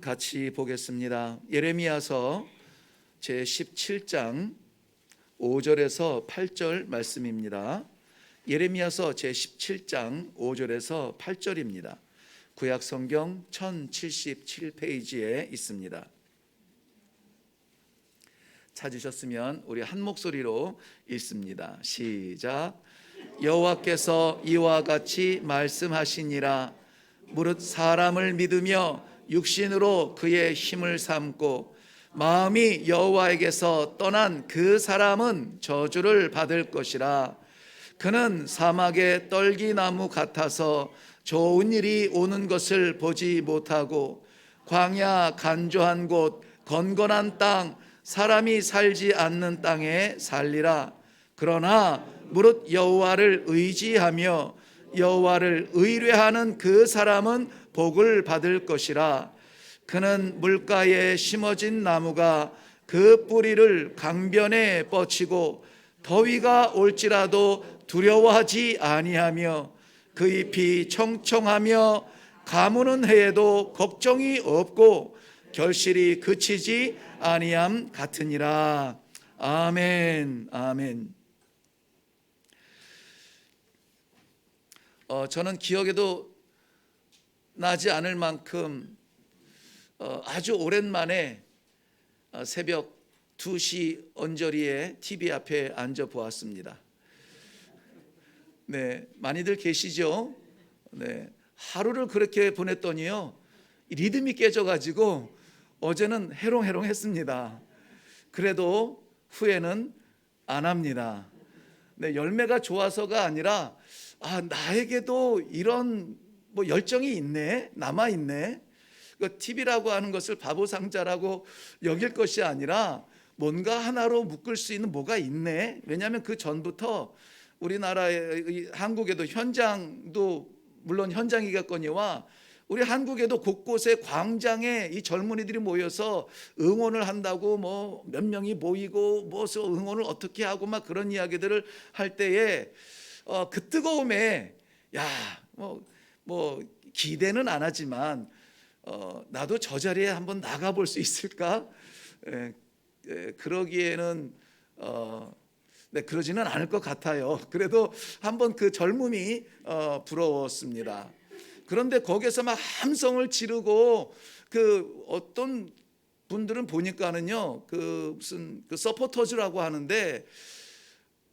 같이 보겠습니다. 예레미야서 제17장 5절에서 8절 말씀입니다. 예레미야서 제17장 5절에서 8절입니다. 구약 성경 1077페이지에 있습니다. 찾으셨으면 우리 한 목소리로 읽습니다. 시작. 여호와께서 이와 같이 말씀하시니라. 무릇 사람을 믿으며 육신으로 그의 힘을 삼고 마음이 여호와에게서 떠난 그 사람은 저주를 받을 것이라. 그는 사막의 떨기나무 같아서 좋은 일이 오는 것을 보지 못하고 광야 간조한 곳 건건한 땅 사람이 살지 않는 땅에 살리라. 그러나 무릇 여호와를 의지하며 여호와를 의뢰하는 그 사람은 복을 받을 것이라. 그는 물가에 심어진 나무가 그 뿌리를 강변에 뻗치고 더위가 올지라도 두려워하지 아니하며 그 잎이 청청하며 가무는 해에도 걱정이 없고 결실이 그치지 아니함 같으니라. 아멘. 아멘. 저는 기억에도 나지 않을 만큼 아주 오랜만에 새벽 2시 언저리에 TV 앞에 앉아 보았습니다. 네, 많이들 계시죠? 네, 하루를 그렇게 보냈더니요, 리듬이 깨져가지고 어제는 해롱해롱했습니다. 그래도 후회는 안 합니다. 네, 열매가 좋아서가 아니라 나에게도 이런 열정이 있네, 남아 있네. 그 TV라고 하는 것을 바보 상자라고 여길 것이 아니라 뭔가 하나로 묶을 수 있는 뭐가 있네. 왜냐하면 그 전부터 우리나라의 한국에도 현장도 물론 현장이겠거니와 우리 한국에도 곳곳에 광장에 이 젊은이들이 모여서 응원을 한다고 몇 명이 모이고 무엇을 응원을 어떻게 하고 막 그런 이야기들을 할 때에 그 뜨거움에 기대는 안 하지만 나도 저 자리에 한번 나가볼 수 있을까? 그러기에는 그러지는 않을 것 같아요. 그래도 한번 그 젊음이 부러웠습니다. 그런데 거기서 막 함성을 지르고 그 어떤 분들은 보니까는요, 무슨 서포터즈라고 하는데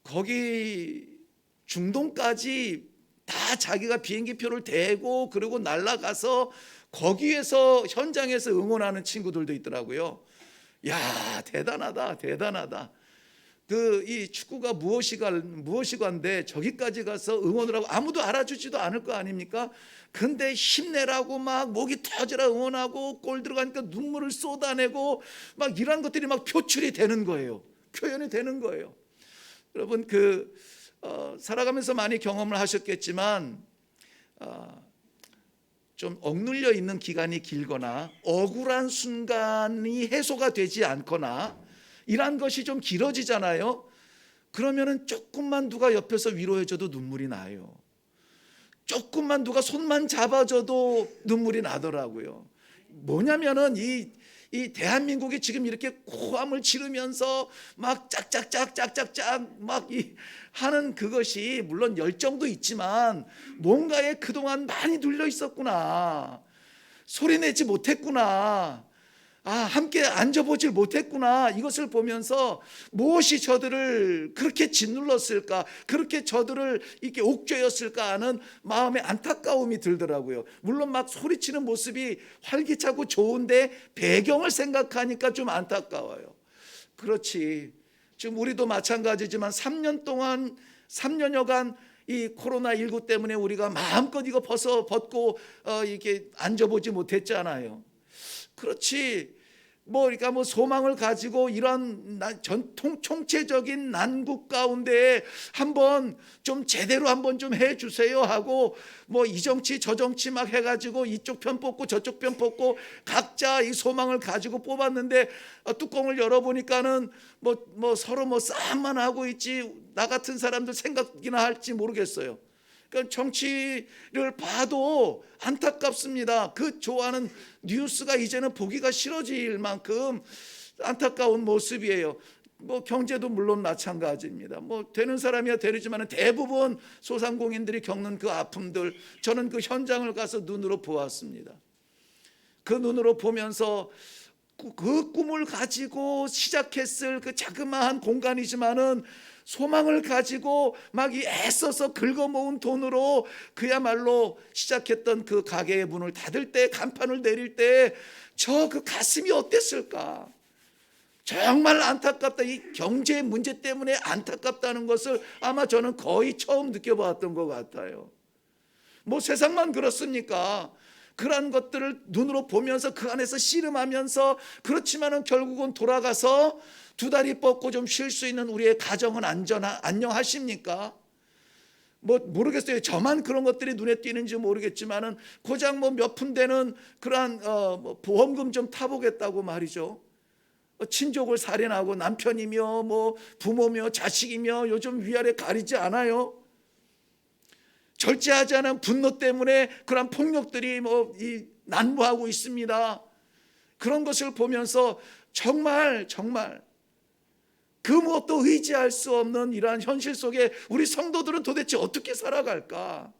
거기 중동까지 다 자기가 비행기표를 대고 그리고 날아가서 거기에서 현장에서 응원하는 친구들도 있더라고요. 야, 대단하다, 대단하다. 이 축구가 무엇이건데 저기까지 가서 응원을 하고 아무도 알아주지도 않을 거 아닙니까? 근데 힘내라고 막 목이 터지라 응원하고 골 들어가니까 눈물을 쏟아내고 막 이런 것들이 막 표출이 되는 거예요. 표현이 되는 거예요. 여러분 살아가면서 많이 경험을 하셨겠지만 좀 억눌려 있는 기간이 길거나 억울한 순간이 해소가 되지 않거나 이런 것이 좀 길어지잖아요. 그러면은 조금만 누가 옆에서 위로해줘도 눈물이 나요. 조금만 누가 손만 잡아줘도 눈물이 나더라고요. 뭐냐면은 이 대한민국이 지금 이렇게 고함을 지르면서 막 짝짝짝 막 하는 그것이 물론 열정도 있지만 뭔가에 그동안 많이 눌려 있었구나. 소리내지 못했구나. 함께 앉아보질 못했구나. 이것을 보면서 무엇이 저들을 그렇게 짓눌렀을까, 그렇게 저들을 이렇게 옥죄었을까 하는 마음의 안타까움이 들더라고요. 물론 막 소리치는 모습이 활기차고 좋은데 배경을 생각하니까 좀 안타까워요. 그렇지. 지금 우리도 마찬가지지만 3년여간 이 코로나19 때문에 우리가 마음껏 이거 벗고 이렇게 앉아보지 못했잖아요. 그렇지. 그러니까 소망을 가지고 이런 전통 총체적인 난국 가운데 한번 좀 제대로 한번 좀 해주세요 하고 이 정치 저 정치 막 해가지고 이쪽 편 뽑고 저쪽 편 뽑고 각자 이 소망을 가지고 뽑았는데 뚜껑을 열어보니까는 서로 싸움만 하고 있지 나 같은 사람들 생각이나 할지 모르겠어요. 그러니까 정치를 봐도 안타깝습니다. 그 좋아하는 뉴스가 이제는 보기가 싫어질 만큼 안타까운 모습이에요. 뭐 경제도 물론 마찬가지입니다. 뭐 되는 사람이야 되지만 대부분 소상공인들이 겪는 그 아픔들, 저는 그 현장을 가서 눈으로 보았습니다. 그 눈으로 보면서 그 꿈을 가지고 시작했을 그 자그마한 공간이지만은 소망을 가지고 막 애써서 긁어모은 돈으로 그야말로 시작했던 그 가게의 문을 닫을 때, 간판을 내릴 때 저 그 가슴이 어땠을까? 정말 안타깝다. 이 경제 문제 때문에 안타깝다는 것을 아마 저는 거의 처음 느껴봤던 것 같아요. 뭐 세상만 그렇습니까? 그러한 것들을 눈으로 보면서 그 안에서 씨름하면서, 그렇지만은 결국은 돌아가서 두 다리 뻗고 좀 쉴 수 있는 우리의 가정은 안녕하십니까? 뭐 모르겠어요. 저만 그런 것들이 눈에 띄는지 모르겠지만은 고작 뭐 몇 푼 되는 그러한 뭐 보험금 좀 타보겠다고 말이죠. 친족을 살인하고 남편이며 뭐 부모며 자식이며 요즘 위아래 가리지 않아요. 절제하지 않은 분노 때문에 그런 폭력들이 난무하고 있습니다. 그런 것을 보면서 정말 그 무엇도 의지할 수 없는 이러한 현실 속에 우리 성도들은 도대체 어떻게 살아갈까?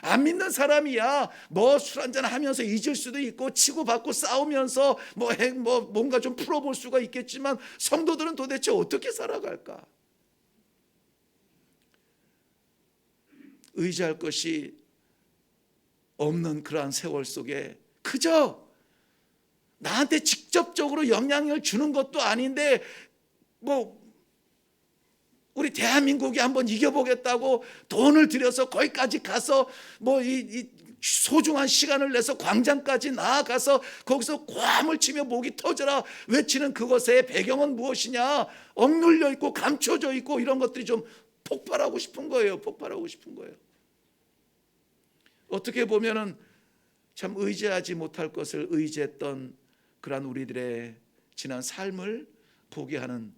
안 믿는 사람이야 뭐 술 한잔 하면서 잊을 수도 있고 치고받고 싸우면서 뭔가 좀 풀어볼 수가 있겠지만 성도들은 도대체 어떻게 살아갈까? 의지할 것이 없는 그러한 세월 속에 그저 나한테 직접적으로 영향을 주는 것도 아닌데 우리 대한민국이 한번 이겨보겠다고 돈을 들여서 거기까지 가서 이 소중한 시간을 내서 광장까지 나아가서 거기서 고함을 치며 목이 터져라 외치는 그것의 배경은 무엇이냐? 억눌려 있고 감춰져 있고 이런 것들이 좀 폭발하고 싶은 거예요. 어떻게 보면은 참 의지하지 못할 것을 의지했던 그러한 우리들의 지난 삶을 보게 하는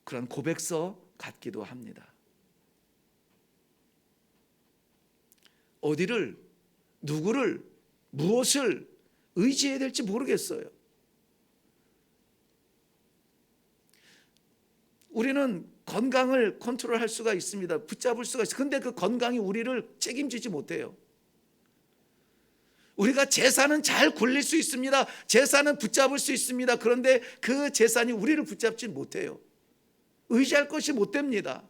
그런 고백서 같기도 합니다. 어디를, 누구를, 무엇을 의지해야 될지 모르겠어요. 우리는 건강을 컨트롤할 수가 있습니다. 붙잡을 수가 있어요. 근데 그 건강이 우리를 책임지지 못해요. 우리가 재산은 잘 굴릴 수 있습니다. 재산은 붙잡을 수 있습니다. 그런데 그 재산이 우리를 붙잡지 못해요. 의지할 것이 못 됩니다.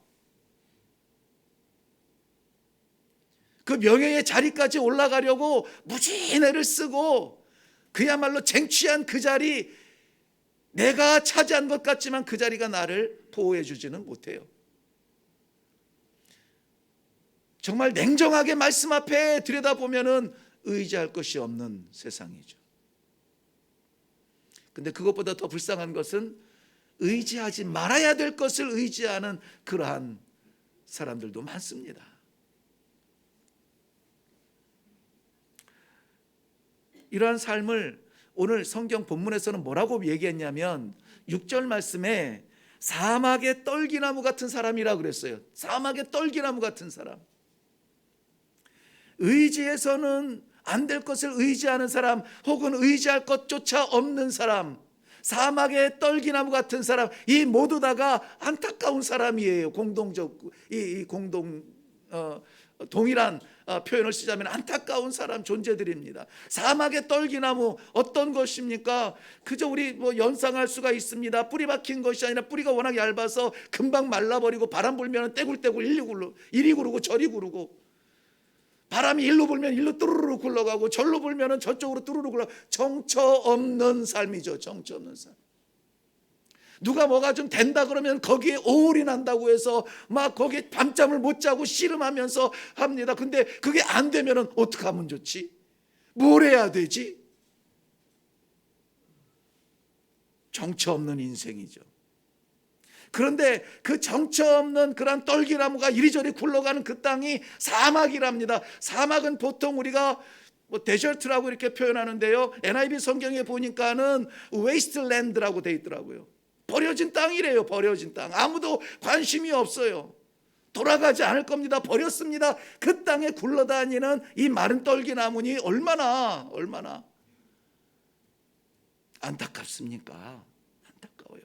그 명예의 자리까지 올라가려고 무진 애를 쓰고 그야말로 쟁취한 그 자리, 내가 차지한 것 같지만 그 자리가 나를 보호해 주지는 못해요. 정말 냉정하게 말씀 앞에 들여다보면은 의지할 것이 없는 세상이죠. 근데 그것보다 더 불쌍한 것은 의지하지 말아야 될 것을 의지하는 그러한 사람들도 많습니다. 이러한 삶을 오늘 성경 본문에서는 뭐라고 얘기했냐면 6절 말씀에 사막의 떨기나무 같은 사람이라고 그랬어요. 사막의 떨기나무 같은 사람. 의지해서는 안 될 것을 의지하는 사람, 혹은 의지할 것조차 없는 사람, 사막의 떨기나무 같은 사람, 이 모두 다가 안타까운 사람이에요. 동일한 표현을 쓰자면 안타까운 사람 존재들입니다. 사막의 떨기나무 어떤 것입니까? 그저 우리 연상할 수가 있습니다. 뿌리 박힌 것이 아니라 뿌리가 워낙 얇아서 금방 말라버리고 바람 불면 떼굴떼굴 이리 구르고 저리 구르고, 바람이 일로 불면 일로 뚜루루 굴러가고 절로 불면 저쪽으로 뚜루루 굴러. 정처 없는 삶이죠. 정처 없는 삶. 누가 뭐가 좀 된다 그러면 거기에 올인한다고 해서 막 거기에 밤잠을 못 자고 씨름하면서 합니다. 근데 그게 안 되면 어떻게 하면 좋지? 뭘 해야 되지? 정처 없는 인생이죠. 그런데 그 정처 없는 그런 떨기나무가 이리저리 굴러가는 그 땅이 사막이랍니다. 사막은 보통 우리가 데저트라고 이렇게 표현하는데요, NIV 성경에 보니까는 웨이스트랜드라고 돼 있더라고요. 버려진 땅이래요. 버려진 땅. 아무도 관심이 없어요. 돌아가지 않을 겁니다. 버렸습니다. 그 땅에 굴러다니는 이 마른 떨기나무니 얼마나 안타깝습니까? 안타까워요.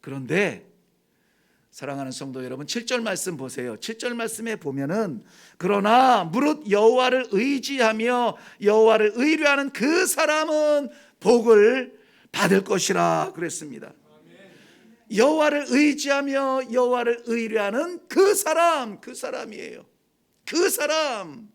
그런데 사랑하는 성도 여러분, 7절 말씀 보세요. 7절 말씀에 보면은 그러나 무릇 여호와를 의지하며 여호와를 의뢰하는 그 사람은 복을 받을 것이라 그랬습니다. 여호와를 의지하며 여호와를 의뢰하는 그 사람이에요. 그 사람.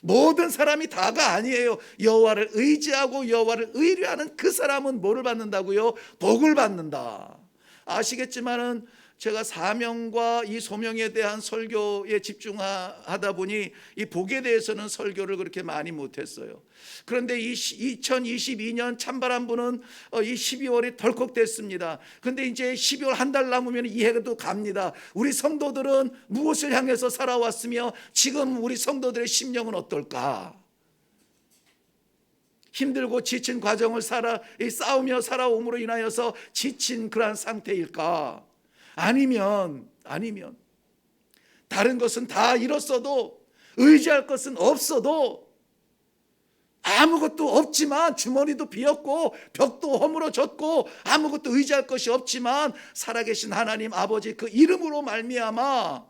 모든 사람이 다가 아니에요. 여호와를 의지하고 여호와를 의뢰하는 그 사람은 뭐를 받는다고요? 복을 받는다. 아시겠지만은 제가 사명과 이 소명에 대한 설교에 집중하다 보니 이 복에 대해서는 설교를 그렇게 많이 못했어요. 그런데 이 2022년 찬바람 부는 이 12월이 덜컥 됐습니다. 그런데 이제 12월 한 달 남으면 이 해도 갑니다. 우리 성도들은 무엇을 향해서 살아왔으며 지금 우리 성도들의 심령은 어떨까? 힘들고 지친 과정을 싸우며 살아옴으로 인하여서 지친 그러한 상태일까? 아니면 다른 것은 다 잃었어도 의지할 것은 없어도 아무것도 없지만 주머니도 비었고 벽도 허물어졌고 아무것도 의지할 것이 없지만 살아계신 하나님 아버지 그 이름으로 말미암아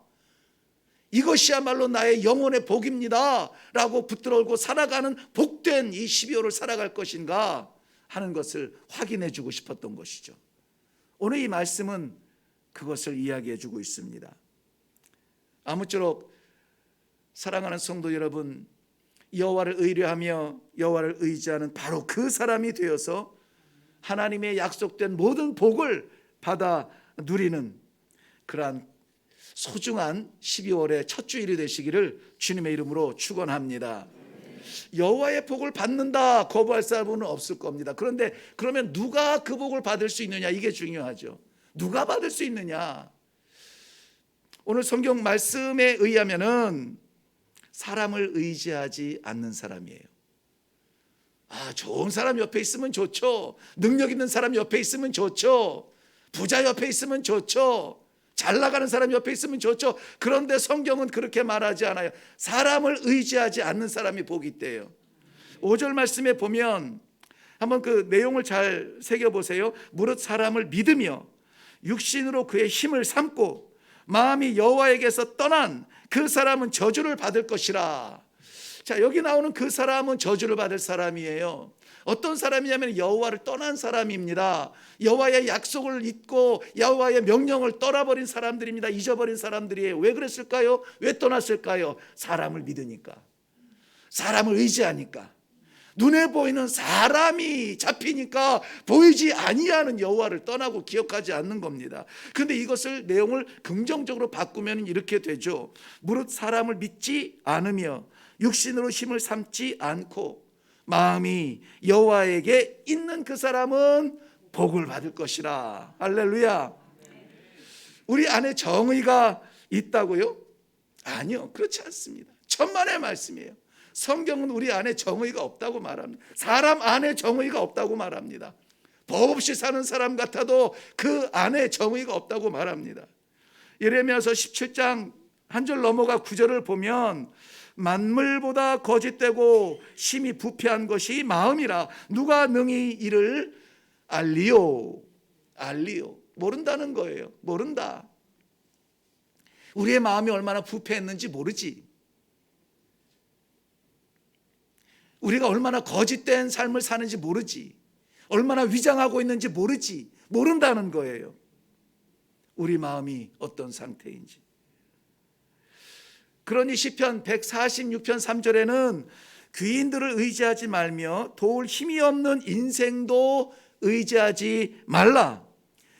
이것이야말로 나의 영혼의 복입니다 라고 붙들고 살아가는 복된 이 12월을 살아갈 것인가 하는 것을 확인해 주고 싶었던 것이죠. 오늘 이 말씀은 그것을 이야기해 주고 있습니다. 아무쪼록 사랑하는 성도 여러분, 여호와를 의뢰하며 여호와를 의지하는 바로 그 사람이 되어서 하나님의 약속된 모든 복을 받아 누리는 그러한 소중한 12월의 첫 주일이 되시기를 주님의 이름으로 축원합니다. 여호와의 복을 받는다 거부할 사람은 없을 겁니다. 그런데 그러면 누가 그 복을 받을 수 있느냐, 이게 중요하죠. 누가 받을 수 있느냐? 오늘 성경 말씀에 의하면은 사람을 의지하지 않는 사람이에요. 좋은 사람 옆에 있으면 좋죠. 능력 있는 사람 옆에 있으면 좋죠. 부자 옆에 있으면 좋죠. 잘 나가는 사람 옆에 있으면 좋죠. 그런데 성경은 그렇게 말하지 않아요. 사람을 의지하지 않는 사람이 복이 있대요. 5절 말씀에 보면 한번 그 내용을 잘 새겨보세요. 무릇 사람을 믿으며 육신으로 그의 힘을 삼고 마음이 여호와에게서 떠난 그 사람은 저주를 받을 것이라. 자, 여기 나오는 그 사람은 저주를 받을 사람이에요. 어떤 사람이냐면 여호와를 떠난 사람입니다. 여호와의 약속을 잊고 여호와의 명령을 떠나버린 사람들입니다. 잊어버린 사람들이에요. 왜 그랬을까요? 왜 떠났을까요? 사람을 믿으니까, 사람을 의지하니까, 눈에 보이는 사람이 잡히니까 보이지 아니하는 여호와를 떠나고 기억하지 않는 겁니다. 그런데 이것을 내용을 긍정적으로 바꾸면 이렇게 되죠. 무릇 사람을 믿지 않으며 육신으로 힘을 삼지 않고 마음이 여호와에게 있는 그 사람은 복을 받을 것이라. 할렐루야. 우리 안에 정의가 있다고요? 아니요, 그렇지 않습니다. 천만의 말씀이에요. 성경은 우리 안에 정의가 없다고 말합니다. 사람 안에 정의가 없다고 말합니다. 법 없이 사는 사람 같아도 그 안에 정의가 없다고 말합니다. 예레미야서 17장 한 절 넘어가 9절을 보면 만물보다 거짓되고 심히 부패한 것이 마음이라 누가 능히 이를 알리요. 모른다는 거예요. 모른다. 우리의 마음이 얼마나 부패했는지 모르지. 우리가 얼마나 거짓된 삶을 사는지 모르지. 얼마나 위장하고 있는지 모르지. 모른다는 거예요. 우리 마음이 어떤 상태인지. 그러니 시편 146편 3절에는 귀인들을 의지하지 말며 도울 힘이 없는 인생도 의지하지 말라.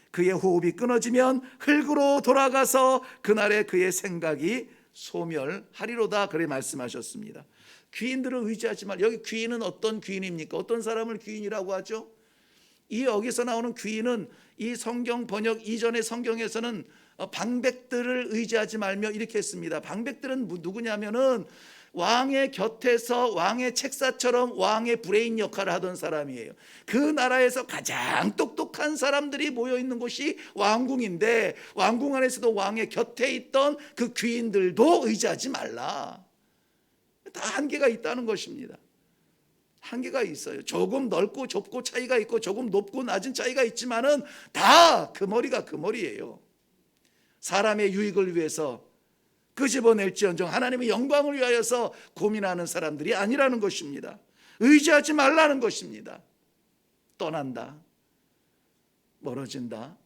그의 호흡이 끊어지면 흙으로 돌아가서 그날에 그의 생각이 소멸하리로다. 그래 말씀하셨습니다. 귀인들을 의지하지 말. 여기 귀인은 어떤 귀인입니까? 어떤 사람을 귀인이라고 하죠? 이 여기서 나오는 귀인은 이 성경 번역 이전의 성경에서는 방백들을 의지하지 말며 이렇게 했습니다. 방백들은 누구냐면은 왕의 곁에서 왕의 책사처럼 왕의 브레인 역할을 하던 사람이에요. 그 나라에서 가장 똑똑한 사람들이 모여 있는 곳이 왕궁인데, 왕궁 안에서도 왕의 곁에 있던 그 귀인들도 의지하지 말라. 다 한계가 있다는 것입니다. 한계가 있어요. 조금 넓고 좁고 차이가 있고, 조금 높고 낮은 차이가 있지만은 다 그 머리가 그 머리예요. 사람의 유익을 위해서 끄집어낼지언정 하나님의 영광을 위하여서 고민하는 사람들이 아니라는 것입니다. 의지하지 말라는 것입니다. 떠난다, 멀어진다,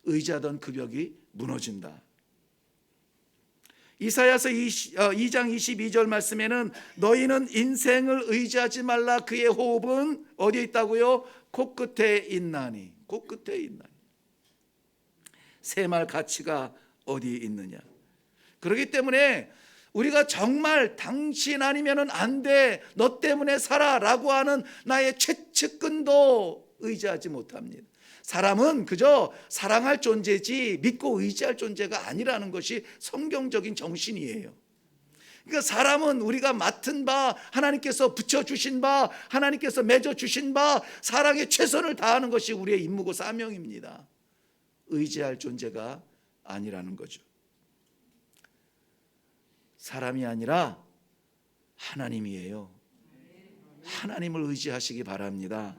의지하던 그 벽이 무너진다. 이사야서 2장 22절 말씀에는 너희는 인생을 의지하지 말라, 그의 호흡은 어디에 있다고요? 코끝에 있나니. 코끝에 있나니. 새말 가치가 어디에 있느냐. 그렇기 때문에 우리가 정말 당신 아니면 안 돼, 너 때문에 살아 라고 하는 나의 최측근도 의지하지 못합니다. 사람은 그저 사랑할 존재지 믿고 의지할 존재가 아니라는 것이 성경적인 정신이에요. 그러니까 사람은 우리가 맡은 바, 하나님께서 붙여주신 바, 하나님께서 맺어주신 바, 사랑에 최선을 다하는 것이 우리의 임무고 사명입니다. 의지할 존재가 아니라는 거죠. 사람이 아니라 하나님이에요. 하나님을 의지하시기 바랍니다.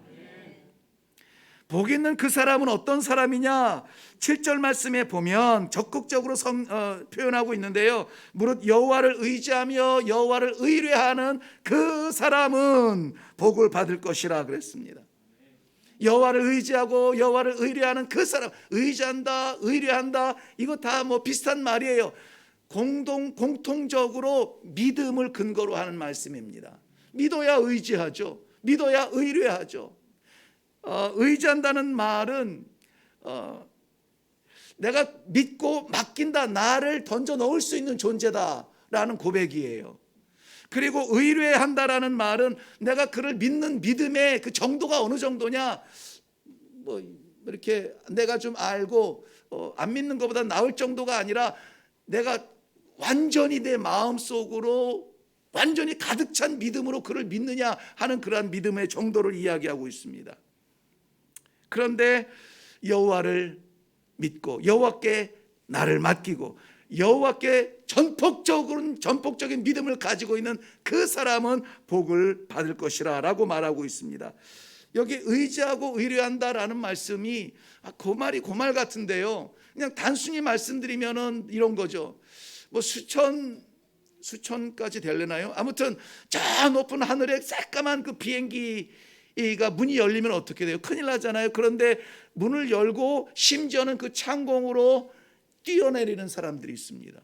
복 있는 그 사람은 어떤 사람이냐? 7절 말씀에 보면 적극적으로 표현하고 있는데요. 무릇 여호와를 의지하며 여호와를 의뢰하는 그 사람은 복을 받을 것이라 그랬습니다. 여호와를 의지하고 여호와를 의뢰하는 그 사람, 의지한다, 의뢰한다, 이거 다 뭐 비슷한 말이에요. 공통적으로 믿음을 근거로 하는 말씀입니다. 믿어야 의지하죠. 믿어야 의뢰하죠. 의지한다는 말은 내가 믿고 맡긴다, 나를 던져 넣을 수 있는 존재다라는 고백이에요. 그리고 의뢰한다라는 말은 내가 그를 믿는 믿음의 그 정도가 어느 정도냐, 뭐 이렇게 내가 좀 알고 안 믿는 것보다 나을 정도가 아니라 내가 완전히 내 마음속으로 완전히 가득 찬 믿음으로 그를 믿느냐 하는 그러한 믿음의 정도를 이야기하고 있습니다. 그런데 여호와를 믿고 여호와께 나를 맡기고 여호와께 전폭적인 믿음을 가지고 있는 그 사람은 복을 받을 것이라 라고 말하고 있습니다. 여기 의지하고 의뢰한다라는 말씀이 그 말이 그 말 같은데요, 그냥 단순히 말씀드리면은 이런 거죠. 뭐 수천까지 되려나요? 아무튼 저 높은 하늘에 새까만 그 비행기가 문이 열리면 어떻게 돼요? 큰일 나잖아요. 그런데 문을 열고 심지어는 그 창공으로 뛰어내리는 사람들이 있습니다.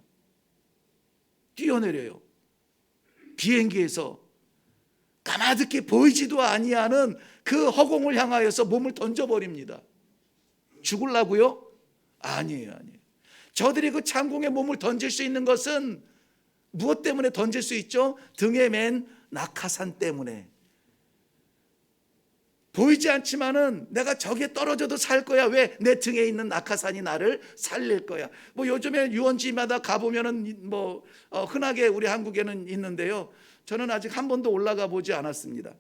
뛰어내려요. 비행기에서 까마득히 보이지도 아니하는 그 허공을 향하여서 몸을 던져버립니다. 죽으려고요? 아니에요. 저들이 그 창공에 몸을 던질 수 있는 것은 무엇 때문에 던질 수 있죠? 등에 맨 낙하산 때문에. 보이지 않지만은 내가 저기에 떨어져도 살 거야. 왜? 내 등에 있는 낙하산이 나를 살릴 거야. 뭐 요즘에 유원지마다 가보면은 뭐 흔하게 우리 한국에는 있는데요, 저는 아직 한 번도 올라가 보지 않았습니다.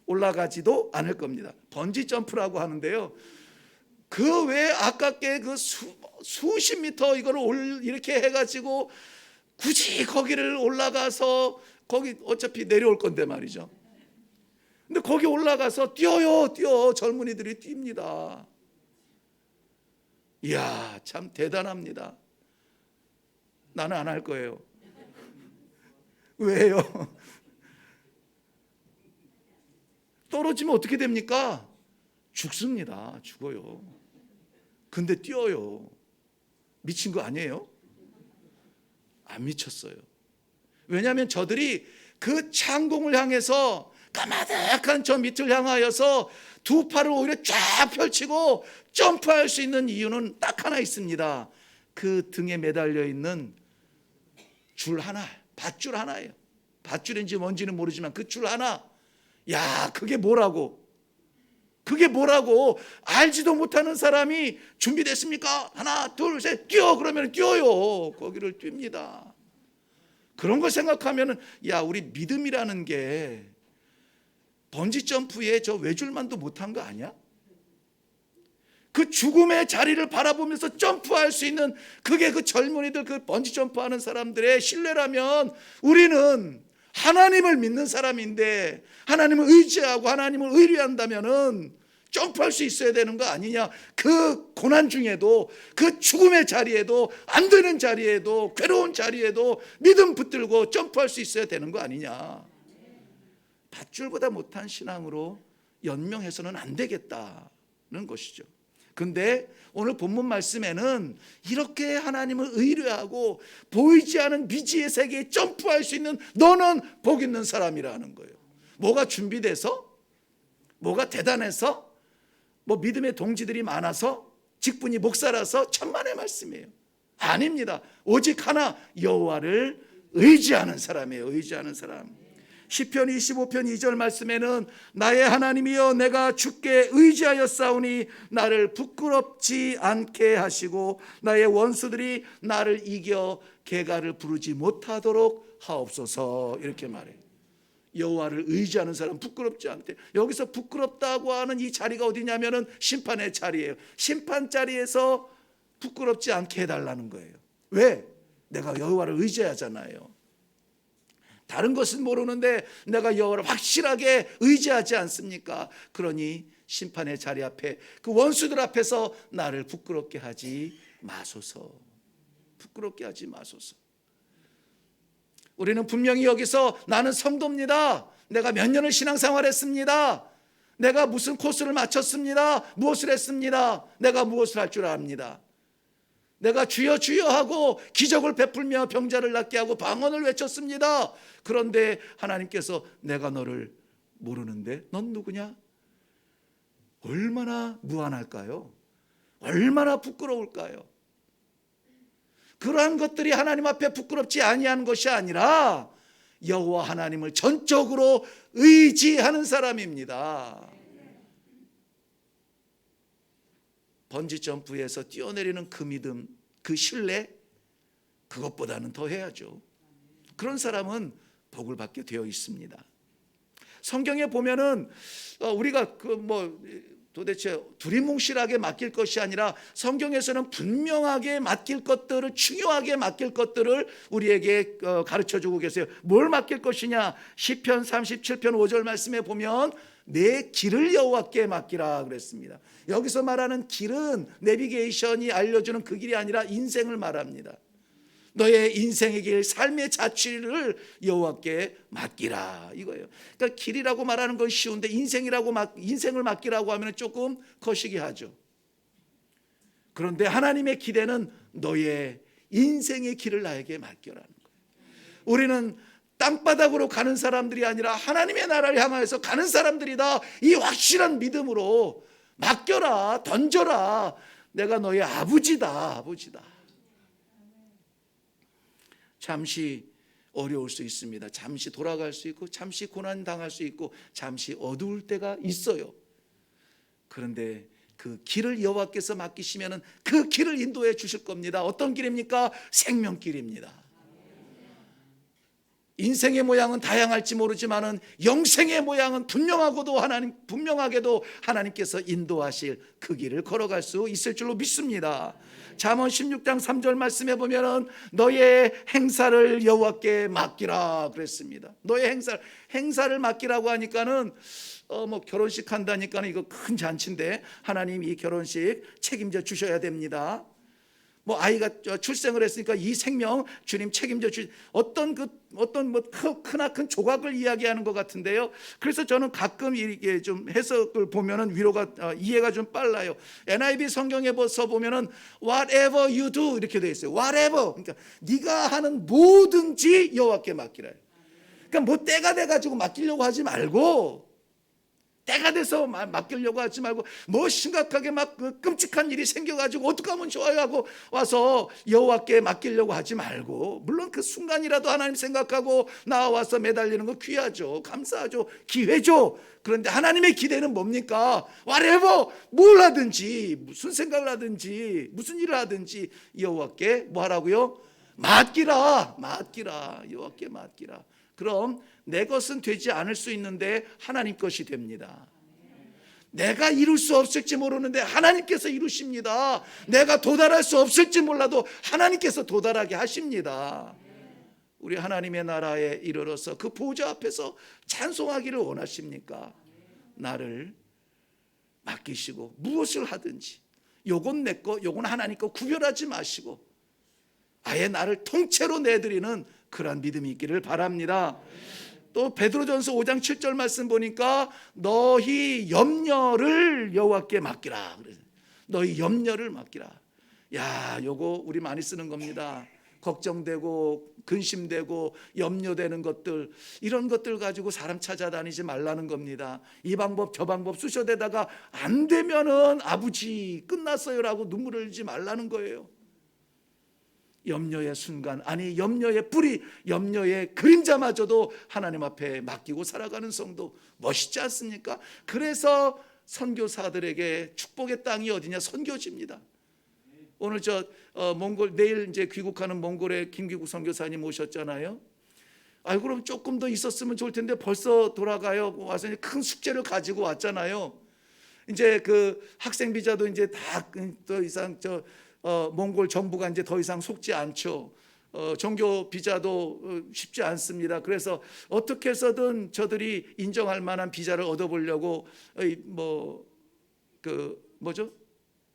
올라가지도 않을 겁니다. 번지 점프라고 하는데요, 그 외에 아깝게 그 수십 미터 이거를 이렇게 해가지고 굳이 거기를 올라가서, 거기 어차피 내려올 건데 말이죠. 근데 거기 올라가서 뛰어 젊은이들이 뜁니다. 이야, 참 대단합니다. 나는 안 할 거예요. 왜요? 떨어지면 어떻게 됩니까? 죽습니다. 죽어요. 근데 뛰어요. 미친 거 아니에요? 안 미쳤어요. 왜냐하면 저들이 그 창공을 향해서 까마득한 저 밑을 향하여서 두 팔을 오히려 쫙 펼치고 점프할 수 있는 이유는 딱 하나 있습니다. 그 등에 매달려 있는 줄 하나, 밧줄 하나예요. 밧줄인지 뭔지는 모르지만 그 줄 하나. 야, 그게 뭐라고 알지도 못하는 사람이 준비됐습니까? 하나 둘 셋 뛰어 그러면 뛰어요. 거기를 뜁니다. 그런 거 생각하면은 야, 우리 믿음이라는 게 번지 점프에 저 외줄만도 못한 거 아니야? 그 죽음의 자리를 바라보면서 점프할 수 있는 그게 그 젊은이들, 그 번지 점프하는 사람들의 신뢰라면 우리는 하나님을 믿는 사람인데 하나님을 의지하고 하나님을 의뢰한다면은 점프할 수 있어야 되는 거 아니냐? 그 고난 중에도, 그 죽음의 자리에도, 안 되는 자리에도, 괴로운 자리에도 믿음 붙들고 점프할 수 있어야 되는 거 아니냐? 밧줄보다 못한 신앙으로 연명해서는 안 되겠다는 것이죠. 근데 오늘 본문 말씀에는 이렇게 하나님을 의뢰하고 보이지 않은 미지의 세계에 점프할 수 있는 너는 복 있는 사람이라는 거예요. 뭐가 준비돼서? 뭐가 대단해서? 뭐 믿음의 동지들이 많아서? 직분이 목사라서? 천만의 말씀이에요. 아닙니다. 오직 하나, 여호와를 의지하는 사람이에요. 의지하는 사람. 시편 25편 2절 말씀에는 나의 하나님이여 내가 주께 의지하였사오니 나를 부끄럽지 않게 하시고 나의 원수들이 나를 이겨 개가를 부르지 못하도록 하옵소서. 이렇게 말해요. 여호와를 의지하는 사람 부끄럽지 않대. 여기서 부끄럽다고 하는 이 자리가 어디냐면은 심판의 자리예요. 심판 자리에서 부끄럽지 않게 해달라는 거예요. 왜? 내가 여호와를 의지하잖아요. 다른 것은 모르는데 내가 여호와를 확실하게 의지하지 않습니까? 그러니 심판의 자리 앞에 그 원수들 앞에서 나를 부끄럽게 하지 마소서. 부끄럽게 하지 마소서. 우리는 분명히 여기서 나는 성도입니다. 내가 몇 년을 신앙생활했습니다. 내가 무슨 코스를 마쳤습니다. 무엇을 했습니다. 내가 무엇을 할 줄 압니다. 내가 주여 주여 하고 기적을 베풀며 병자를 낫게 하고 방언을 외쳤습니다. 그런데 하나님께서 내가 너를 모르는데 넌 누구냐? 얼마나 무안할까요? 얼마나 부끄러울까요? 그러한 것들이 하나님 앞에 부끄럽지 아니한 것이 아니라 여호와 하나님을 전적으로 의지하는 사람입니다. 번지 점프에서 뛰어내리는 그 믿음, 그 신뢰, 그것보다는 더 해야죠. 그런 사람은 복을 받게 되어 있습니다. 성경에 보면은 우리가 도대체 두리뭉실하게 맡길 것이 아니라 성경에서는 분명하게 맡길 것들을, 중요하게 맡길 것들을 우리에게 가르쳐주고 계세요. 뭘 맡길 것이냐? 시편 37편 5절 말씀에 보면 내 길을 여호와께 맡기라 그랬습니다. 여기서 말하는 길은 내비게이션이 알려주는 그 길이 아니라 인생을 말합니다. 너의 인생의 길, 삶의 자취를 여호와께 맡기라 이거예요. 그러니까 길이라고 말하는 건 쉬운데 인생을 맡기라고 하면 조금 거시기 하죠. 그런데 하나님의 기대는 너의 인생의 길을 나에게 맡겨라는 거예요. 우리는 땅바닥으로 가는 사람들이 아니라 하나님의 나라를 향하여서 가는 사람들이다. 이 확실한 믿음으로 맡겨라, 던져라. 내가 너의 아버지다, 아버지다. 잠시 어려울 수 있습니다. 잠시 돌아갈 수 있고 잠시 고난 당할 수 있고 잠시 어두울 때가 있어요. 그런데 그 길을 여호와께서 맡기시면은 그 길을 인도해 주실 겁니다. 어떤 길입니까? 생명길입니다. 인생의 모양은 다양할지 모르지만은 영생의 모양은 분명하게도 하나님께서 인도하실 그 길을 걸어갈 수 있을 줄로 믿습니다. 잠언 16장 3절 말씀해 보면은 너의 행사를 여호와께 맡기라 그랬습니다. 너의 행사를 맡기라고 하니까는 결혼식 한다니까는 이거 큰 잔치인데 하나님 이 결혼식 책임져 주셔야 됩니다. 아이가 출생을 했으니까 이 생명 주님 책임져 어떤 크나큰 조각을 이야기하는 것 같은데요. 그래서 저는 가끔 이게 좀 해석을 보면은 이해가 좀 빨라요. NIV 성경에서 보면은 whatever you do 이렇게 돼 있어요. whatever. 그러니까 네가 하는 뭐든지 여호와께 맡기라. 그러니까 때가 돼 가지고 맡기려고 하지 말고, 때가 돼서 맡기려고 하지 말고, 심각하게 끔찍한 일이 생겨가지고 어떡하면 좋아요 하고 와서 여호와께 맡기려고 하지 말고, 물론 그 순간이라도 하나님 생각하고 나와서 매달리는 거 귀하죠. 감사하죠. 기회죠. 그런데 하나님의 기대는 뭡니까? whatever, 뭘 하든지, 무슨 생각을 하든지, 무슨 일을 하든지 여호와께 뭐 하라고요? 맡기라, 여호와께 맡기라. 그럼 내 것은 되지 않을 수 있는데 하나님 것이 됩니다. 내가 이룰 수 없을지 모르는데 하나님께서 이루십니다. 내가 도달할 수 없을지 몰라도 하나님께서 도달하게 하십니다. 우리 하나님의 나라에 이르러서 그 보좌 앞에서 찬송하기를 원하십니까? 나를 맡기시고 무엇을 하든지 요건 내 거, 요건 하나님 거 구별하지 마시고 아예 나를 통째로 내드리는 그러한 믿음이 있기를 바랍니다. 또 베드로전서 5장 7절 말씀 보니까 너희 염려를 여호와께 맡기라. 너희 염려를 맡기라. 야, 요거 우리 많이 쓰는 겁니다. 걱정되고 근심되고 염려되는 것들, 이런 것들 가지고 사람 찾아다니지 말라는 겁니다. 이 방법 저 방법 쑤셔대다가 안 되면은 아버지 끝났어요라고 눈물을 흘리지 말라는 거예요. 염려의 순간, 아니 염려의 뿌리, 염려의 그림자마저도 하나님 앞에 맡기고 살아가는 성도 멋있지 않습니까? 그래서 선교사들에게 축복의 땅이 어디냐? 선교지입니다. 오늘 몽골 내일 이제 귀국하는 몽골의 김기국 선교사님 오셨잖아요. 아, 그럼 조금 더 있었으면 좋을 텐데 벌써 돌아가요. 와서 큰 숙제를 가지고 왔잖아요. 이제 그 학생 비자도 이제 다 더 이상 몽골 정부가 이제 더 이상 속지 않죠. 종교 비자도 쉽지 않습니다. 그래서 어떻게 해서든 저들이 인정할 만한 비자를 얻어보려고 뭐죠?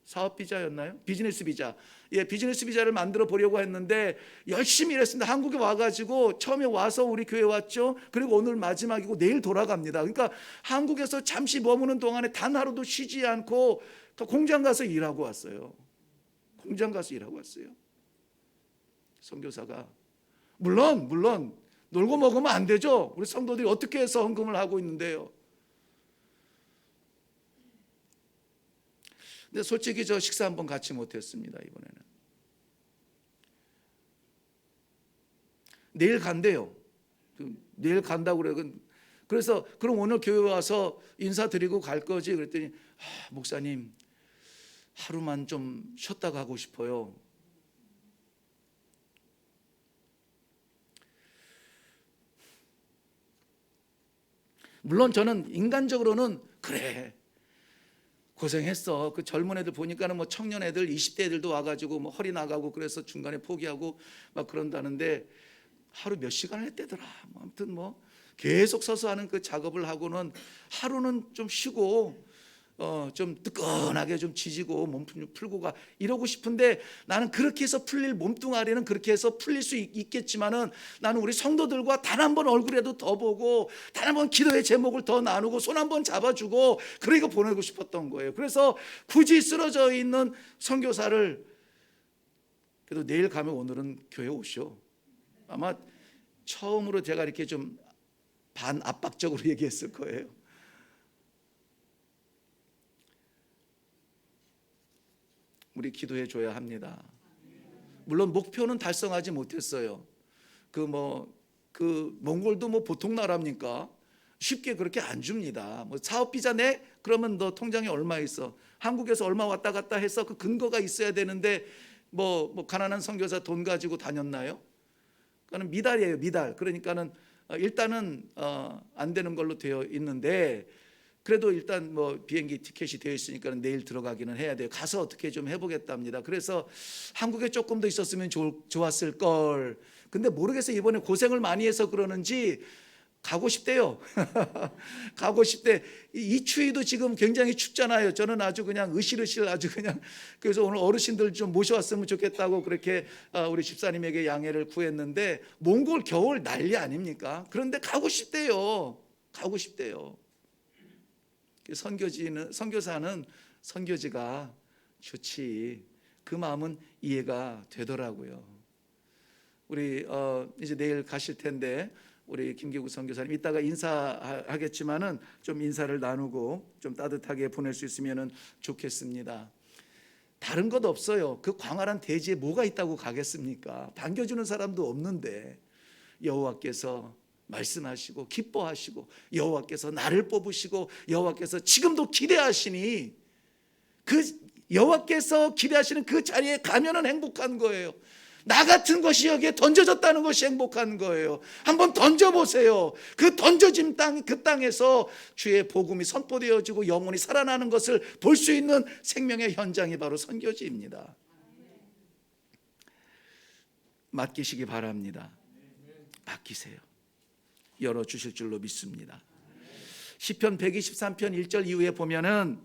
사업 비자였나요? 비즈니스 비자. 예, 비즈니스 비자를 만들어 보려고 했는데 열심히 일했습니다. 한국에 와가지고 처음에 와서 우리 교회 왔죠. 그리고 오늘 마지막이고 내일 돌아갑니다. 그러니까 한국에서 잠시 머무는 동안에 단 하루도 쉬지 않고 공장 가서 일하고 왔어요. 공장 가서 일하고 왔어요. 선교사가 물론 놀고 먹으면 안 되죠. 우리 성도들이 어떻게 해서 헌금을 하고 있는데요. 근데 솔직히 저 식사 한번 같이 못했습니다. 이번에는 내일 간대요. 내일 간다고 그래요. 그래서 그럼 오늘 교회 와서 인사드리고 갈 거지? 그랬더니 목사님 하루만 좀 쉬었다 가고 싶어요. 물론 저는 인간적으로는 그래 고생했어. 그 젊은 애들 보니까는 뭐 청년 애들 20대 애들도 와가지고 뭐 허리 나가고 그래서 중간에 포기하고 막 그런다는데 하루 몇 시간을 했대더라. 아무튼 뭐 계속 서서 하는 그 작업을 하고는 하루는 좀 쉬고 좀 뜨끈하게 좀 지지고 몸 풀고 가 이러고 싶은데 나는 그렇게 해서 풀릴 몸뚱아리는 그렇게 해서 풀릴 수 있겠지만은 나는 우리 성도들과 단 한 번 얼굴에도 더 보고 단 한 번 기도의 제목을 더 나누고 손 한 번 잡아주고 그러니까 보내고 싶었던 거예요. 그래서 굳이 쓰러져 있는 선교사를 그래도 내일 가면 오늘은 교회 오시오. 아마 처음으로 제가 이렇게 좀 반압박적으로 얘기했을 거예요. 우리 기도해 줘야 합니다. 물론 목표는 달성하지 못했어요. 그 몽골도 뭐 보통 나라입니까? 쉽게 그렇게 안 줍니다. 뭐 사업 비자 내? 그러면 너 통장에 얼마 있어? 한국에서 얼마 왔다 갔다 해서 그 근거가 있어야 되는데 뭐 가난한 선교사 돈 가지고 다녔나요? 그거는 미달이에요, 미달. 그러니까는 일단은 안 되는 걸로 되어 있는데 그래도 일단 뭐 비행기 티켓이 되어 있으니까 내일 들어가기는 해야 돼요. 가서 어떻게 좀 해보겠답니다. 그래서 한국에 조금 더 있었으면 좋았을 걸. 근데 모르겠어요. 이번에 고생을 많이 해서 그러는지 가고 싶대요. 가고 싶대. 이 추위도 지금 굉장히 춥잖아요. 저는 아주 그냥 으실으실 아주 그냥 그래서 오늘 어르신들 좀 모셔왔으면 좋겠다고 그렇게 우리 집사님에게 양해를 구했는데 몽골 겨울 난리 아닙니까? 그런데 가고 싶대요. 가고 싶대요. 선교사는 선교지가 좋지. 그 마음은 이해가 되더라고요. 우리 이제 내일 가실 텐데 우리 김기국 선교사님 이따가 인사하겠지만은 좀 인사를 나누고 좀 따뜻하게 보낼 수 있으면은 좋겠습니다. 다른 것 없어요. 그 광활한 대지에 뭐가 있다고 가겠습니까? 반겨주는 사람도 없는데 여호와께서 말씀하시고 기뻐하시고 여호와께서 나를 뽑으시고 여호와께서 지금도 기대하시니 그 여호와께서 기대하시는 그 자리에 가면은 행복한 거예요. 나 같은 것이 여기에 던져졌다는 것이 행복한 거예요. 한번 던져보세요. 그 던져진 땅, 그 땅에서 주의 복음이 선포되어지고 영혼이 살아나는 것을 볼 수 있는 생명의 현장이 바로 선교지입니다. 맡기시기 바랍니다. 맡기세요. 열어주실 줄로 믿습니다. 시편 123편 1절 이후에 보면은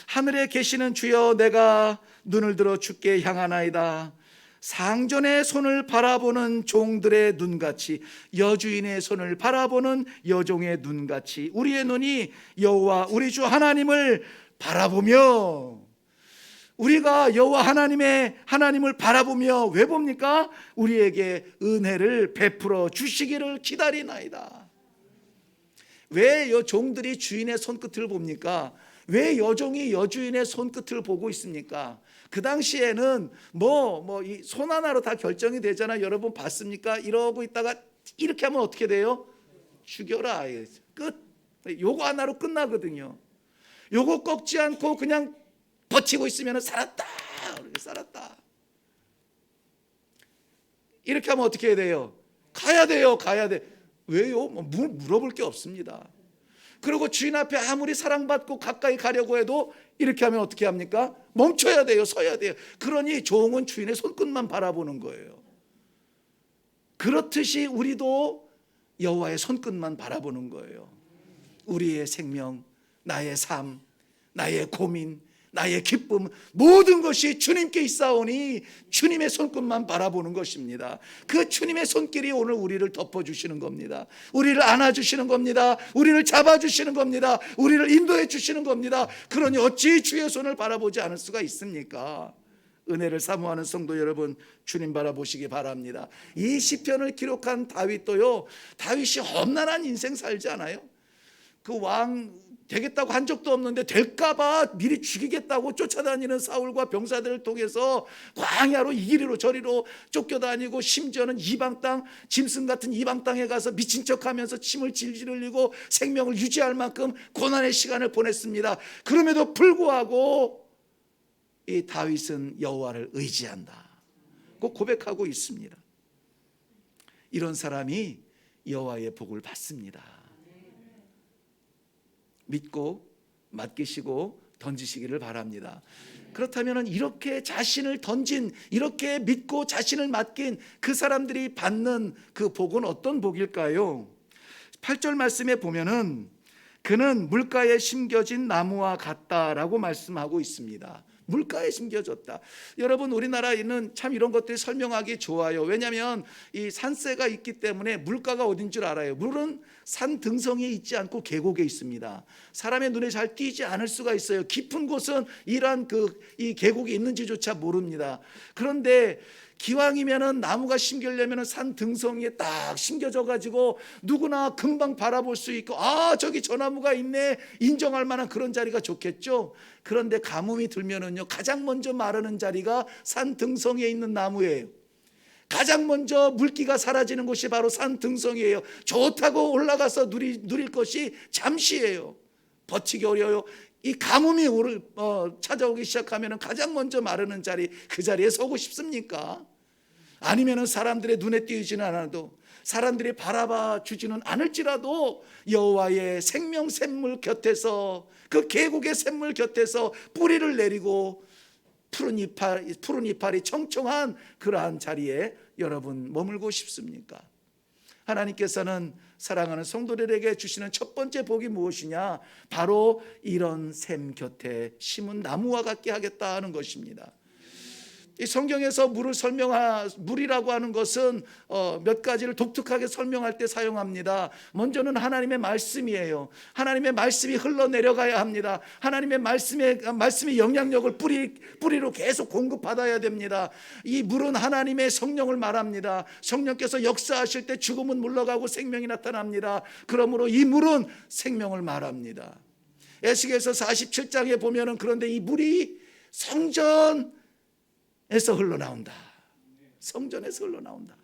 하늘에 계시는 주여 내가 눈을 들어 주께 향하나이다. 상전의 손을 바라보는 종들의 눈같이, 여주인의 손을 바라보는 여종의 눈같이 우리의 눈이 여호와 우리 주 하나님을 바라보며, 우리가 여호와 하나님을 바라보며 왜 봅니까? 우리에게 은혜를 베풀어 주시기를 기다리나이다. 왜 종들이 주인의 손끝을 봅니까? 왜 여종이 여주인의 손끝을 보고 있습니까? 그 당시에는 이 손 하나로 다 결정이 되잖아요. 여러분 봤습니까? 이러고 있다가 이렇게 하면 어떻게 돼요? 죽여라. 끝. 요거 하나로 끝나거든요. 요거 꺾지 않고 그냥 버티고 있으면 살았다. 살았다. 이렇게 하면 어떻게 해야 돼요? 가야 돼요. 가야 돼. 왜요? 물어볼 게 없습니다. 그리고 주인 앞에 아무리 사랑받고 가까이 가려고 해도 이렇게 하면 어떻게 합니까? 멈춰야 돼요. 서야 돼요. 그러니 종은 주인의 손끝만 바라보는 거예요. 그렇듯이 우리도 여호와의 손끝만 바라보는 거예요. 우리의 생명, 나의 삶, 나의 고민, 나의 기쁨, 모든 것이 주님께 있사오니 주님의 손끝만 바라보는 것입니다. 그 주님의 손길이 오늘 우리를 덮어주시는 겁니다. 우리를 안아주시는 겁니다. 우리를 잡아주시는 겁니다. 우리를 인도해 주시는 겁니다. 그러니 어찌 주의 손을 바라보지 않을 수가 있습니까? 은혜를 사모하는 성도 여러분, 주님 바라보시기 바랍니다. 이 시편을 기록한 다윗도요, 다윗이 험난한 인생 살지 않아요? 그 왕 되겠다고 한 적도 없는데 될까봐 미리 죽이겠다고 쫓아다니는 사울과 병사들을 통해서 광야로 이리로 저리로 쫓겨다니고, 심지어는 이방 땅, 짐승 같은 이방 땅에 가서 미친 척하면서 침을 질질 흘리고 생명을 유지할 만큼 고난의 시간을 보냈습니다. 그럼에도 불구하고 이 다윗은 여호와를 의지한다 꼭 고백하고 있습니다. 이런 사람이 여호와의 복을 받습니다. 믿고 맡기시고 던지시기를 바랍니다. 그렇다면 이렇게 자신을 던진, 이렇게 믿고 자신을 맡긴 그 사람들이 받는 그 복은 어떤 복일까요? 8절 말씀에 보면은 그는 물가에 심겨진 나무와 같다라고 말씀하고 있습니다. 물가에 심겨졌다. 여러분, 우리나라에는 참 이런 것들이 설명하기 좋아요. 왜냐하면 이 산세가 있기 때문에 물가가 어딘 줄 알아요. 물은 산 등성이에 있지 않고 계곡에 있습니다. 사람의 눈에 잘 띄지 않을 수가 있어요. 깊은 곳은 이러한 이 계곡이 있는지조차 모릅니다. 그런데 기왕이면은 나무가 심겨려면은 산 등성이에 딱 심겨져 가지고 누구나 금방 바라볼 수 있고, 아, 저기 저 나무가 있네, 인정할 만한 그런 자리가 좋겠죠. 그런데 가뭄이 들면은요, 가장 먼저 마르는 자리가 산 등성이에 있는 나무예요. 가장 먼저 물기가 사라지는 곳이 바로 산 등성이에요. 좋다고 올라가서 누릴 것이 잠시예요. 버티기 어려워요. 이 가뭄이 찾아오기 시작하면 가장 먼저 마르는 자리, 그 자리에 서고 싶습니까? 아니면 사람들의 눈에 띄지는 않아도, 사람들이 바라봐 주지는 않을지라도 여호와의 생명 샘물 곁에서, 그 계곡의 샘물 곁에서 뿌리를 내리고 푸른 이파리 청청한 그러한 자리에 여러분 머물고 싶습니까? 하나님께서는 사랑하는 성도들에게 주시는 첫 번째 복이 무엇이냐? 바로 이런 샘 곁에 심은 나무와 같게 하겠다 하는 것입니다. 이 성경에서 물이라고 하는 것은 몇 가지를 독특하게 설명할 때 사용합니다. 먼저는 하나님의 말씀이에요. 하나님의 말씀이 흘러내려가야 합니다. 하나님의 말씀의 영향력을 뿌리로 계속 공급받아야 됩니다. 이 물은 하나님의 성령을 말합니다. 성령께서 역사하실 때 죽음은 물러가고 생명이 나타납니다. 그러므로 이 물은 생명을 말합니다. 에스겔서 47장에 보면은 그런데 이 물이 성전에서 흘러나온다. 성전에서 흘러나온다.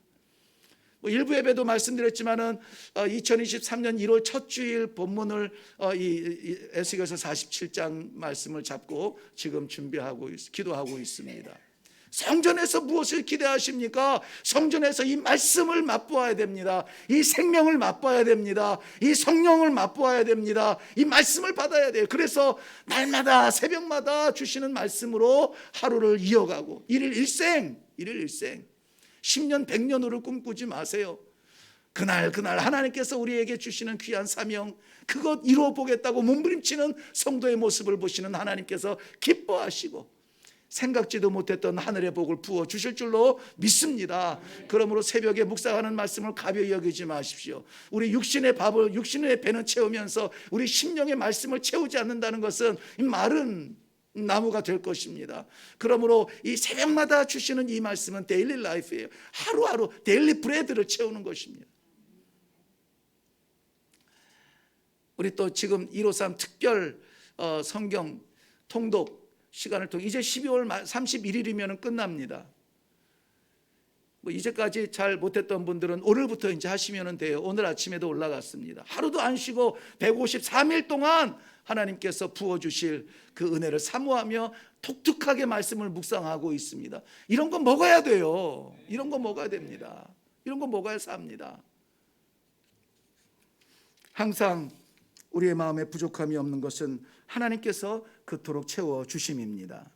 일부 예배도 말씀드렸지만은 2023년 1월 첫 주일 본문을 이 에스겔서 47장 말씀을 잡고 지금 준비하고 기도하고 있습니다. 성전에서 무엇을 기대하십니까? 성전에서 이 말씀을 맛보아야 됩니다. 이 생명을 맛봐야 됩니다. 이 성령을 맛보아야 됩니다. 이 말씀을 받아야 돼요. 그래서 날마다 새벽마다 주시는 말씀으로 하루를 이어가고 일일 일생 10년 100년으로 꿈꾸지 마세요. 그날 하나님께서 우리에게 주시는 귀한 사명, 그것 이루어 보겠다고 몸부림치는 성도의 모습을 보시는 하나님께서 기뻐하시고 생각지도 못했던 하늘의 복을 부어 주실 줄로 믿습니다. 그러므로 새벽에 묵상하는 말씀을 가벼이 여기지 마십시오. 우리 육신의 배는 채우면서 우리 심령의 말씀을 채우지 않는다는 것은 마른 나무가 될 것입니다. 그러므로 이 새벽마다 주시는 이 말씀은 데일리 라이프예요. 하루하루 데일리 브레드를 채우는 것입니다. 우리 또 지금 153 특별 성경 통독 시간을 통해 이제 12월 31일이면 끝납니다. 뭐 이제까지 잘 못했던 분들은 오늘부터 이제 하시면 돼요. 오늘 아침에도 올라갔습니다. 하루도 안 쉬고 153일 동안 하나님께서 부어주실 그 은혜를 사모하며 독특하게 말씀을 묵상하고 있습니다. 이런 거 먹어야 돼요. 이런 거 먹어야 됩니다. 이런 거 먹어야 삽니다. 항상 우리의 마음에 부족함이 없는 것은 하나님께서 그토록 채워주심입니다.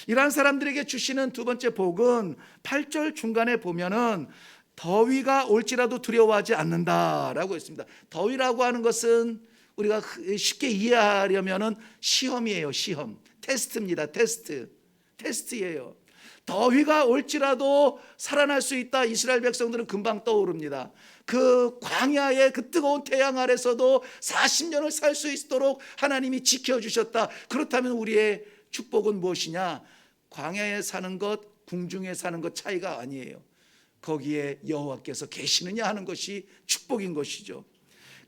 이러한 사람들에게 주시는 두 번째 복은 8절 중간에 보면은 더위가 올지라도 두려워하지 않는다라고 했습니다. 더위라고 하는 것은 우리가 쉽게 이해하려면은 시험이에요. 시험, 테스트입니다. 테스트예요. 더위가 올지라도 살아날 수 있다. 이스라엘 백성들은 금방 떠오릅니다. 그 광야의 그 뜨거운 태양 아래서도 40년을 살 수 있도록 하나님이 지켜주셨다. 그렇다면 우리의 축복은 무엇이냐? 광야에 사는 것, 궁중에 사는 것 차이가 아니에요. 거기에 여호와께서 계시느냐 하는 것이 축복인 것이죠.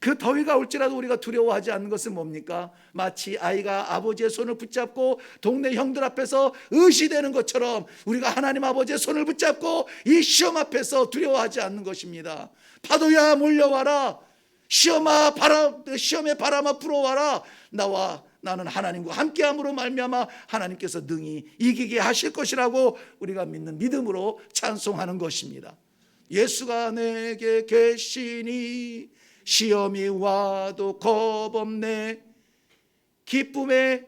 그 더위가 올지라도 우리가 두려워하지 않는 것은 뭡니까? 마치 아이가 아버지의 손을 붙잡고 동네 형들 앞에서 의시되는 것처럼 우리가 하나님 아버지의 손을 붙잡고 이 시험 앞에서 두려워하지 않는 것입니다. 파도야 몰려와라. 시험의 바람아 불어와라. 나는 하나님과 함께함으로 말미암아 하나님께서 능히 이기게 하실 것이라고 우리가 믿는 믿음으로 찬송하는 것입니다. 예수가 내게 계시니 시험이 와도 겁없네. 기쁨에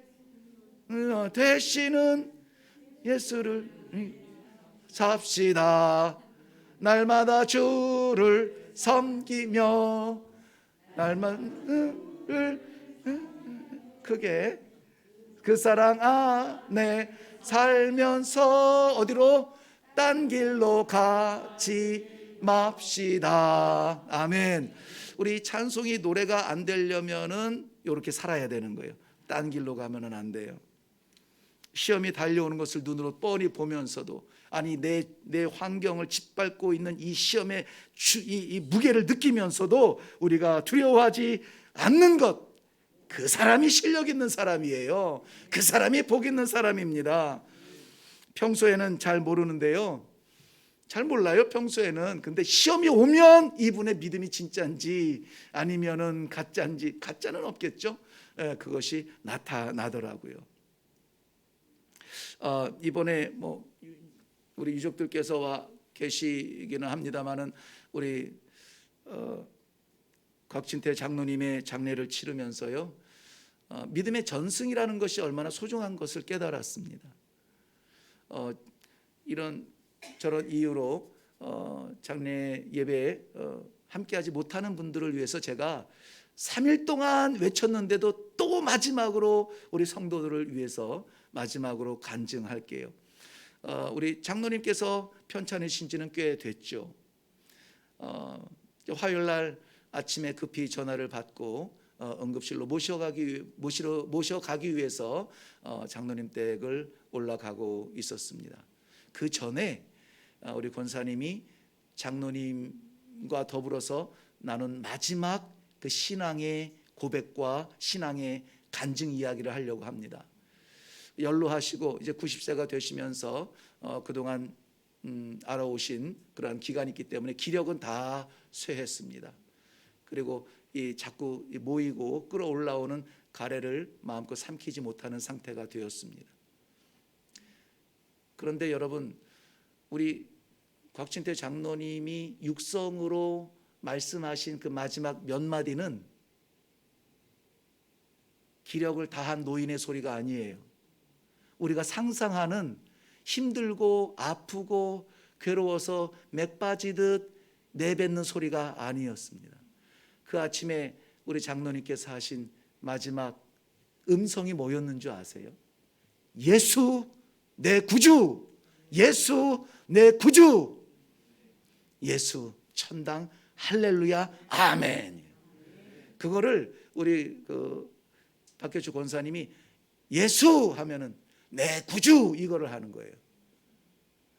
되시는 예수를 잡시다. 날마다 주를 섬기며 날마다 크게 그 사랑 안에 살면서 어디로? 딴 길로 가지 맙시다. 아멘. 우리 찬송이 노래가 안 되려면은 이렇게 살아야 되는 거예요. 딴 길로 가면은 안 돼요. 시험이 달려오는 것을 눈으로 뻔히 보면서도 아니 내 환경을 짓밟고 있는 이 시험의 이 무게를 느끼면서도 우리가 두려워하지 않는 것, 그 사람이 실력 있는 사람이에요. 그 사람이 복 있는 사람입니다. 평소에는 잘 모르는데요, 잘 몰라요 평소에는. 근데 시험이 오면 이분의 믿음이 진짜인지 아니면은 가짜인지, 가짜는 없겠죠. 그것이 나타나더라고요. 이번에 뭐 우리 유족들께서 와 계시기는 합니다만은 우리 곽진태 장로님의 장례를 치르면서요, 믿음의 전승이라는 것이 얼마나 소중한 것을 깨달았습니다. 이런 저런 이유로 장례 예배에 함께하지 못하는 분들을 위해서 제가 3일 동안 외쳤는데도 또 마지막으로 우리 성도들을 위해서 마지막으로 간증할게요. 우리 장로님께서 편찮으신 지는 꽤 됐죠. 화요일 날 아침에 급히 전화를 받고 응급실로 모셔가기 위해서 장로님 댁을 올라가고 있었습니다. 그 전에 우리 권사님이 장로님과 더불어서 나눈 마지막 그 신앙의 고백과 신앙의 간증 이야기를 하려고 합니다. 연로하시고 이제 90세가 되시면서 그동안 알아오신 그러한 기간이 있기 때문에 기력은 다 쇠했습니다. 그리고 자꾸 모이고 그런데 여러분, 우리 곽진태 장로님이 육성으로 말씀하신 그 마지막 몇 마디는 기력을 다한 노인의 소리가 아니에요. 우리가 상상하는 힘들고 아프고 괴로워서 맥 빠지듯 내뱉는 소리가 아니었습니다. 그 아침에 우리 장로님께서 하신 마지막 음성이 뭐였는 줄 아세요? 예수 내 구주, 예수 내 구주, 예수 천당 할렐루야 아멘. 그거를 우리 박효주 권사님이 예수 하면은 내 구주 이거를 하는 거예요.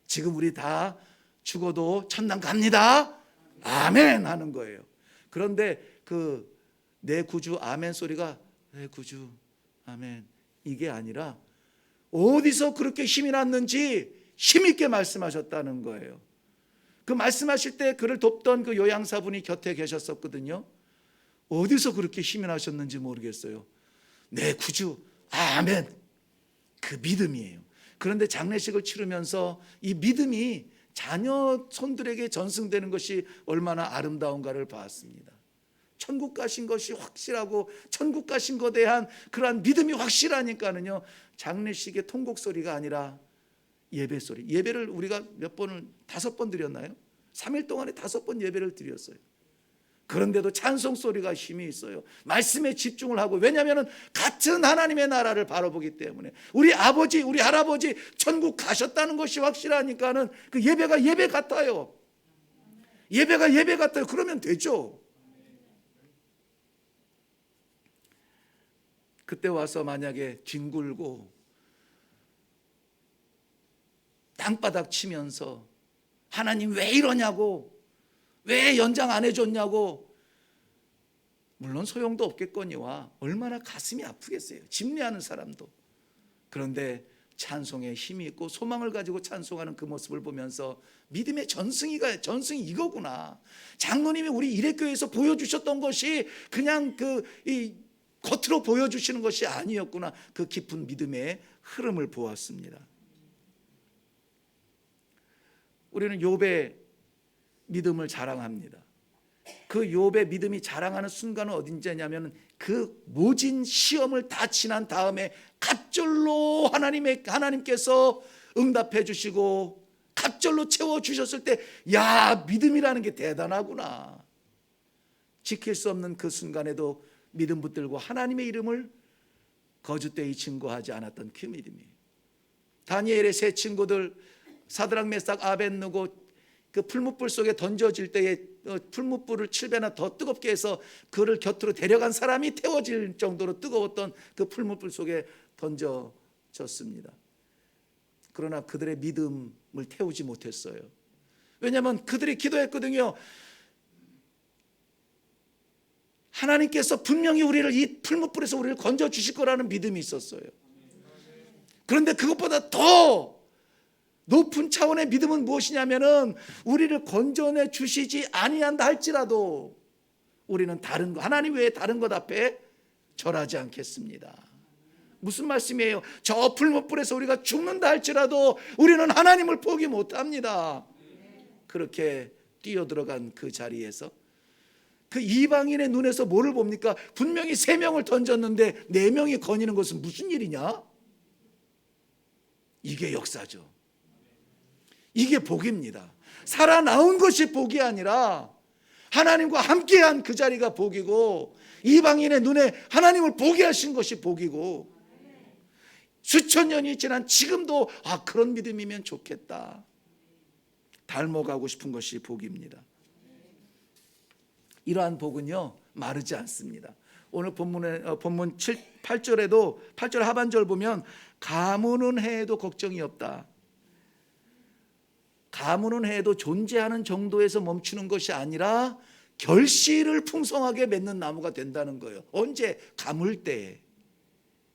지금 우리 다 죽어도 천당 갑니다 아멘 하는 거예요. 그런데 그 내 구주 아멘 소리가 내 구주 아멘 이게 아니라 어디서 그렇게 힘이 났는지 힘있게 말씀하셨다는 거예요. 그 말씀하실 때 그를 돕던 그 요양사분이 곁에 계셨었거든요. 어디서 그렇게 힘이 나셨는지 모르겠어요. 내 구주 아멘, 그 믿음이에요. 그런데 장례식을 치르면서 이 믿음이 자녀 손들에게 전승되는 것이 얼마나 아름다운가를 봤습니다. 천국 가신 것이 확실하고 천국 가신 것에 대한 그러한 믿음이 확실하니까는요, 장례식의 통곡 소리가 아니라 예배 소리. 예배를 우리가 몇 번을 5번 드렸나요? 3일 동안에 5번 예배를 드렸어요. 그런데도 찬송 소리가 힘이 있어요. 말씀에 집중을 하고, 왜냐하면 같은 하나님의 나라를 바라보기 때문에 우리 아버지 우리 할아버지 천국 가셨다는 것이 확실하니까는 그 예배가 예배 같아요. 예배가 예배 같아요. 그러면 되죠. 그때 와서 만약에 뒹굴고 땅바닥 치면서 하나님 왜 이러냐고, 왜 연장 안 해줬냐고, 물론 소용도 없겠거니와 얼마나 가슴이 아프겠어요, 집례하는 사람도. 그런데 찬송에 힘이 있고 소망을 가지고 찬송하는 그 모습을 보면서 믿음의 전승이 이거구나. 장로님이 우리 이레교회에서 보여주셨던 것이 그냥 겉으로 보여주시는 것이 아니었구나. 그 깊은 믿음의 흐름을 보았습니다. 우리는 욥의 믿음을 자랑합니다. 그 욥의 믿음이 자랑하는 순간은 어딘지냐면 그 모진 시험을 다 지난 다음에 갑절로 하나님께서 응답해 주시고 갑절로 채워 주셨을 때, 야, 믿음이라는 게 대단하구나. 지킬 수 없는 그 순간에도 믿음 붙들고 하나님의 이름을 거짓되이 증거하지 않았던 그 믿음이에요. 다니엘의 세 친구들 사드락 메삭 아벳느고 그 풀무불 속에 던져질 때에 풀무불을 7배나 더 뜨겁게 해서 그를 곁으로 데려간 사람이 태워질 정도로 뜨거웠던 그 풀무불 속에 던져졌습니다. 그러나 그들의 믿음을 태우지 못했어요. 왜냐하면 그들이 기도했거든요. 하나님께서 분명히 우리를 이 풀무불에서 우리를 건져 주실 거라는 믿음이 있었어요. 그런데 그것보다 더 높은 차원의 믿음은 무엇이냐면은 우리를 건져내 주시지 아니한다 할지라도 우리는 다른 것, 하나님 외에 다른 것 앞에 절하지 않겠습니다. 무슨 말씀이에요? 저 풀무불에서 우리가 죽는다 할지라도 우리는 하나님을 포기 못합니다. 그렇게 뛰어들어간 그 자리에서 그 이방인의 눈에서 뭐를 봅니까? 분명히 3명을 던졌는데 4명이 거니는 것은 무슨 일이냐? 이게 역사죠. 이게 복입니다. 살아나온 것이 복이 아니라 하나님과 함께한 그 자리가 복이고, 이방인의 눈에 하나님을 보게 하신 것이 복이고, 수천 년이 지난 지금도 그런 믿음이면 좋겠다, 닮아가고 싶은 것이 복입니다. 이러한 복은요 마르지 않습니다. 오늘 본문 8절에도 8절 하반절 보면 가무는 해도 걱정이 없다. 가무는 해도 존재하는 정도에서 멈추는 것이 아니라 결실을 풍성하게 맺는 나무가 된다는 거예요. 언제? 가물 때.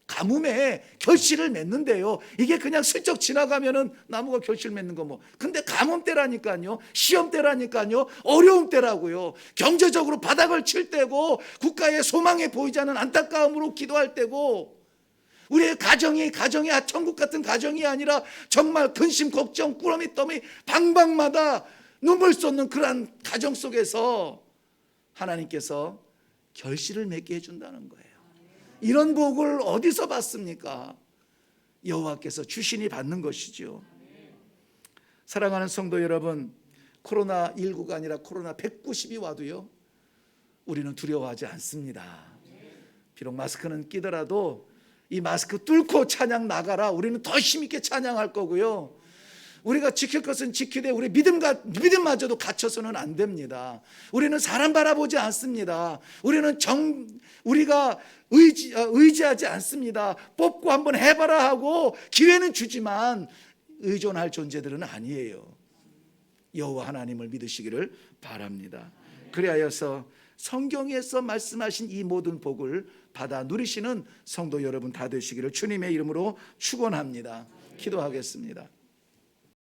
가뭄에 결실을 맺는데요, 이게 그냥 슬쩍 지나가면은 나무가 결실 맺는 거 뭐. 근데 가뭄 때라니까요, 시험 때라니까요, 어려움 때라고요. 경제적으로 바닥을 칠 때고, 국가의 소망에 보이지 않는 안타까움으로 기도할 때고, 우리의 가정이 천국 같은 가정이 아니라 정말 근심, 걱정, 꾸러미, 떠미 방방마다 눈물 쏟는 그러한 가정 속에서 하나님께서 결실을 맺게 해준다는 거예요. 이런 복을 어디서 받습니까? 여호와께서 주시니 받는 것이죠. 사랑하는 성도 여러분, 코로나19가 아니라 코로나 190이 와도요, 우리는 두려워하지 않습니다. 비록 마스크는 끼더라도 이 마스크 뚫고 찬양 나가라, 우리는 더 힘있게 찬양할 거고요. 우리가 지킬 것은 지키되 우리 믿음마저도 갇혀서는 안 됩니다. 우리는 사람 바라보지 않습니다. 우리가 의지하지 않습니다. 뽑고 한번 해봐라 하고 기회는 주지만 의존할 존재들은 아니에요. 여호와 하나님을 믿으시기를 바랍니다. 그리하여서 성경에서 말씀하신 이 모든 복을 받아 누리시는 성도 여러분 다 되시기를 주님의 이름으로 축원합니다. 기도하겠습니다.